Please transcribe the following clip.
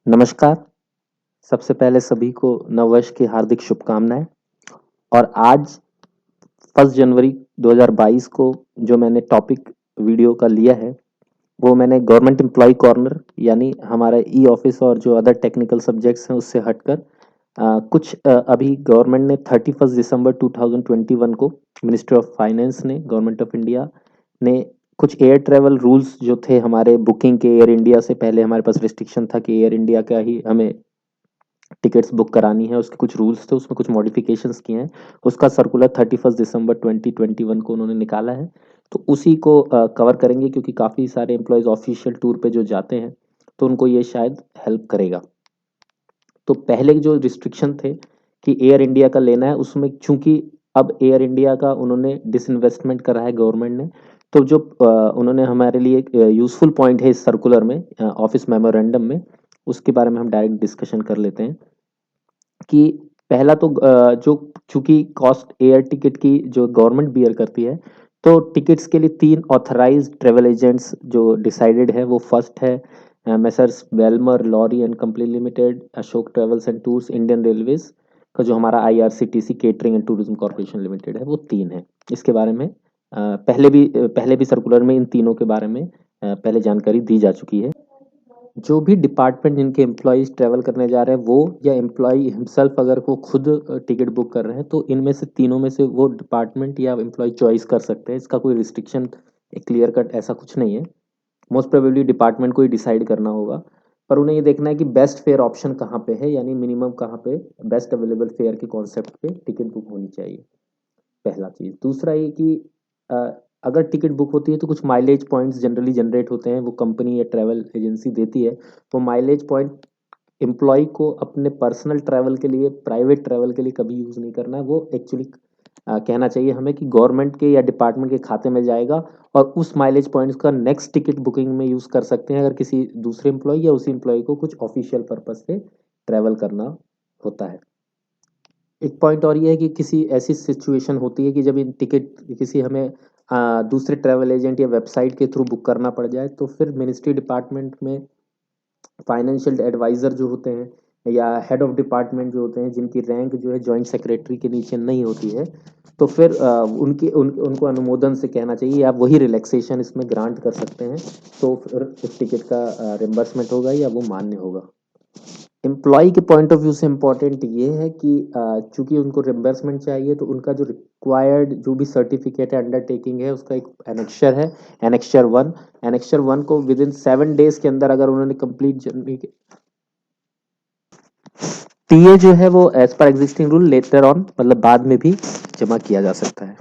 नमस्कार। सबसे पहले सभी को नववर्ष की हार्दिक शुभकामनाएं। और आज 1 जनवरी 2022 को जो मैंने टॉपिक वीडियो का लिया है वो मैंने गवर्नमेंट एम्प्लॉय कॉर्नर यानी हमारा ई ऑफिस और जो अदर टेक्निकल सब्जेक्ट्स हैं उससे हटकर अभी गवर्नमेंट ने 31 दिसंबर 2021 को मिनिस्ट्री ऑफ फाइनेंस ने गवर्नमेंट ऑफ इंडिया ने कुछ एयर ट्रेवल रूल्स जो थे हमारे बुकिंग के एयर इंडिया से पहले हमारे पास रिस्ट्रिक्शन था कि एयर इंडिया का ही हमें टिकट्स बुक करानी है, उसके कुछ रूल्स थे, उसमें कुछ मॉडिफिकेशंस किए हैं। उसका सर्कुलर 31 दिसंबर 2021 को उन्होंने निकाला है। तो उसी को कवर करेंगे क्योंकि काफ़ी सारे एम्प्लॉयज़ ऑफिशियल टूर पे जो जाते हैं तो उनको ये शायद हेल्प करेगा। तो पहले जो रिस्ट्रिक्शन थे कि एयर इंडिया का लेना है, उसमें चूंकि अब एयर इंडिया का उन्होंने डिसइन्वेस्टमेंट करा है गवर्नमेंट ने, तो जो उन्होंने हमारे लिए यूजफुल पॉइंट है इस सर्कुलर में, ऑफिस मेमोरेंडम में, उसके बारे में हम डायरेक्ट डिस्कशन कर लेते हैं। कि पहला तो जो चूंकि कॉस्ट एयर टिकट की जो गवर्नमेंट बियर करती है, तो टिकट्स के लिए 3 ऑथराइज्ड ट्रेवल एजेंट्स जो डिसाइडेड है वो फर्स्ट है messrs Balmer Lawrie and company limited, Ashok travels and tours, Indian railways का जो हमारा IRCTC catering and tourism corporation limited है, वो 3 है। इसके बारे में पहले भी सर्कुलर में इन तीनों के बारे में पहले जानकारी दी जा चुकी है। जो भी डिपार्टमेंट जिनके एम्प्लॉयज ट्रैवल करने जा रहे हैं वो या एम्प्लॉय हिमसेल्फ अगर वो खुद टिकट बुक कर रहे हैं तो इनमें से तीनों में से वो डिपार्टमेंट या एम्प्लॉय चॉइस कर सकते हैं। इसका कोई रिस्ट्रिक्शन क्लियर कट ऐसा कुछ नहीं है। मोस्ट प्रोबेबली डिपार्टमेंट को ही डिसाइड करना होगा, पर उन्हें ये देखना है कि बेस्ट फेयर ऑप्शन कहाँ पे है, यानी मिनिमम कहाँ पे बेस्ट अवेलेबल फेयर के कॉन्सेप्ट पे टिकट बुक होनी चाहिए। पहला चीज़। दूसरा ये कि अ, अगर टिकट बुक होती है तो कुछ माइलेज पॉइंट्स जनरली जनरेट होते हैं, वो कंपनी या ट्रैवल एजेंसी देती है। वो माइलेज पॉइंट एम्प्लॉय को अपने पर्सनल ट्रैवल के लिए, प्राइवेट ट्रैवल के लिए कभी यूज़ नहीं करना है। वो एक्चुअली कहना चाहिए हमें कि गवर्नमेंट के या डिपार्टमेंट के खाते में जाएगा और उस माइलेज पॉइंट्स का नेक्स्ट टिकट बुकिंग में यूज़ कर सकते हैं अगर किसी दूसरे एम्प्लॉय या उसी एम्प्लॉय को कुछ ऑफिशियल पर्पज से ट्रैवल करना होता है। एक पॉइंट और ये है कि किसी ऐसी सिचुएशन होती है कि जब इन टिकट किसी हमें दूसरे ट्रैवल एजेंट या वेबसाइट के थ्रू बुक करना पड़ जाए, तो फिर मिनिस्ट्री डिपार्टमेंट में फाइनेंशियल एडवाइज़र जो होते हैं या हेड ऑफ डिपार्टमेंट जो होते हैं, जिनकी रैंक जो है जॉइंट सेक्रेटरी के नीचे नहीं होती है, तो फिर उनको अनुमोदन से कहना चाहिए या वही रिलैक्सेशन इसमें ग्रांट कर सकते हैं। तो फिर इस टिकट का रिम्बर्समेंट होगा या वो मान्य होगा। एम्प्लॉय के पॉइंट ऑफ व्यू से इम्पोर्टेंट ये है कि चूंकि उनको रिम्बर्समेंट चाहिए, तो उनका जो रिक्वायर्ड जो भी सर्टिफिकेट है, अंडरटेकिंग है, उसका एक एनेक्शर है, एनेक्शर 1 को विद इन 7 डेज के अंदर अगर उन्होंने कंप्लीट जर्नी टीए जो है वो as per existing rule later on, मतलब बाद में भी जमा किया जा सकता है।